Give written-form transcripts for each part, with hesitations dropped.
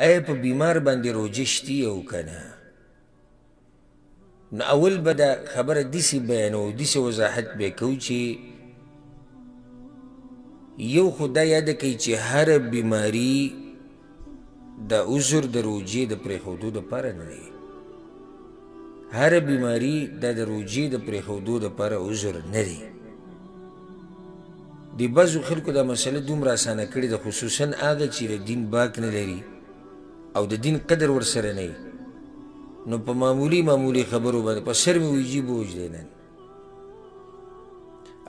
آیا په بیمار باندې روژه شتي او که نه؟ نو اول به دا خبره داسې بیانوو، داسې وضاحت به یې کوو چې یو خو دا یاده کوي چې هره بیماري د عذر د روژې د پرېښودو دپاره نه دی. هره بیماري دا د روژې د پرېښودو دپاره عذر نه دی. د بعضو خلکو دا مسله دومره اسانه کړې ده، خصوصا هغه چې د دین باک نه لري او د دین قدر ورسره نه وي، نو په معمولي خبرو باندې په سر مې ویجي بوج دی نن،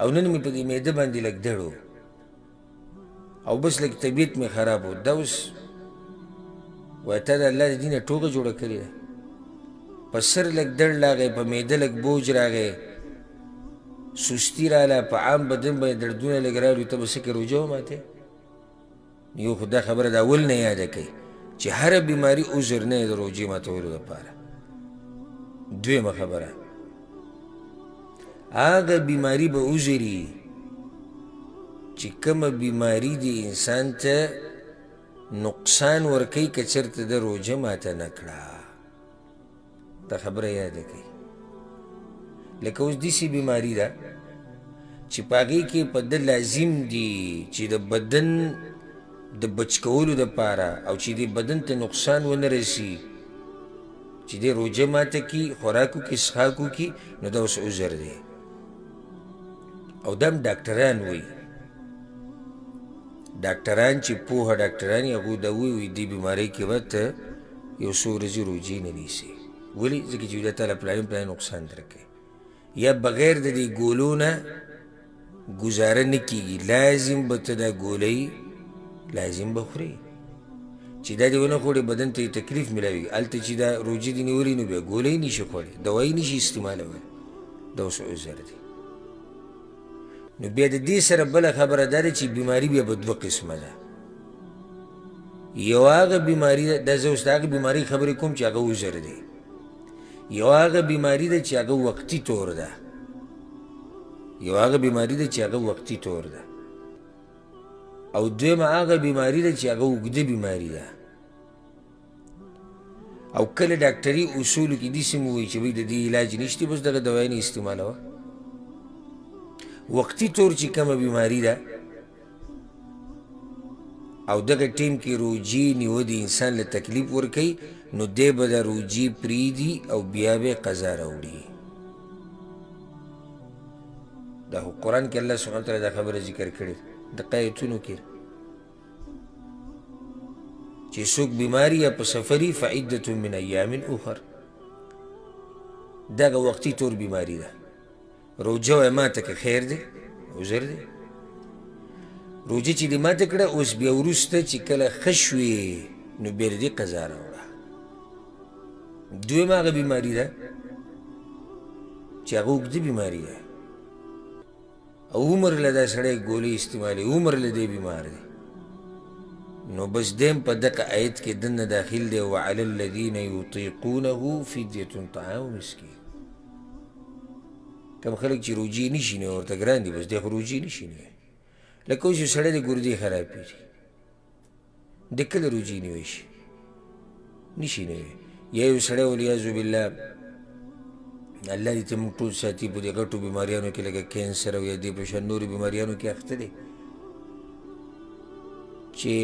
او نن مې په دې معده باندې لږ دړ و او بس لږ طبیعت مې خراب و. دا اوس وایي تا د الله د دینه ټوکه جوړه کړې ده، په سر لږ دړ راغی، په معده لږ بوج راغی، سستی راله، په عام بدن باندې دردونه لږ راغلي، ته به څه کوې روژه وماتې؟ یو خو دا خبره د اول نه یاده کوي چې هره بیماري عذر نه د روژې ماتولو دپاره. دویمه خبره، هغه بیماري به عذر وي چې کومه بیماري د انسان ته نقصان ورکوي که چېرته د روژه ماته نه کړه. دا خبره یاده کوي. لکه اوس داسې بیماري ده چې په هغې کې په ده لازم دي چې د بدن د بچ کولو دپاره او چې د بدن ته نقصان ونه رسي، چې دی روژه ماته کي، خوراک وکړي، څښاک وکړي، نو دا اوس عذر دی. او دا هم ډاکټران وایي، ډاکټران چې پوهه ډاکټران یې هغوی دا وایي دې بیمارۍ کې به ته یو څو ورځې روژې نه نیسې. ولې؟ ځکه چې دا تعالی پلاني نقصان درکوي، یا بغیر د دې ګولو نه ګزاره نه کېږي، لازم به ته دا ګولۍ لازم به خورې، چې دا دې ونه خوړې بدن ته تکلیف میلاوي. هلته چې دا روژې دې نیولې نو بیا ګولۍ نشي خوړې، دوایي نشي استعمالولی، دا اوس عذر دی. نو بیا د دې سره بله خبره دا ده چې بیماري بیا به دوه قسمه ده. یو هغه بیماري ده، دا زه اوس د هغې بیمارۍ خبرې کوم چې هغه عذر دی. یو هغه بیماري ده چې هغه وقتي طور ده، یو هغه بیماري ده چې هغه وقتي طور ده، او دویمه هغه بیماري ده چې هغه اوږده بیماري ده. او کله ډاکټري اصولو کې داسې مو وایي چې بھئی د دې علاج نشته، بس دغه دوایانې استعمالوه. وقتي طور چې کومه بیماري ده او دغه ټیم کې روژې نیوه د انسان له تکلیف ورکوي، نو دی به د روژې پرېږدي او بیا به یې قضا راوړي. دا خو قرآن کې الله سبحانه وتعالی دا خبره ذکر کړې دغه آیتونو کې چې څوک بیماري یا په سفري فعدة من ایام اخر، دغه وقتي طور بیماري ده. روژه وایي ماته که خیر دی، عذر دی. روژه چې دې ماته کړه، اوس بیا وروسته چې کله ښه شوې نو بیا د دې قضا راوړه. دویمه هغه بیماري ده چې هغه اوږده بیماري ده او عمر له دا سړی ګولۍ استعمالوي، عمر له دې بیمار دی، نو بس دیم په دغه آیت کې دننه داخل دی وعلى الذین یطیقونه فدیة طعام مسکین. کوم خلک چې روژې نشي نو ورته ګران دي، بس دی خو روژې نشي نو لکه اوس یو سړی د ګردې خرابېږي، دی کله روژې نیوی شي؟ نشي نیوی. یا یو سړی والعیاذ بالله الله دې ته موږ ټول ساتي په دې غټو بیماریانو کې لکه کینسر او یا دې په شان نورو بیماریانو کې اخته دی چې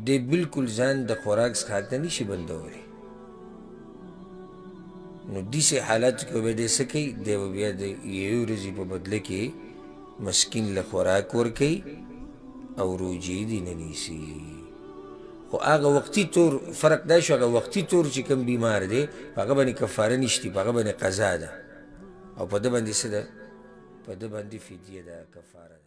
دی بلکل ځان د خوراک څښاک ته نشي بندولی. نو داسې حالاتو کې به دی څه کوي؟ دی به بیا د یوې ورځې په بدله کې مسکین له خوراک ورکوي او روژې دې نه نیسي. خو هغه وقتي طور فرق دا شو، هغه وقتي طور چې کوم بیمار دی په هغه باندې کفاره نشته، په هغه باندې قضا ده، او په ده باندې څه ده؟ په ده باندې فدیه ده، کفاره ده.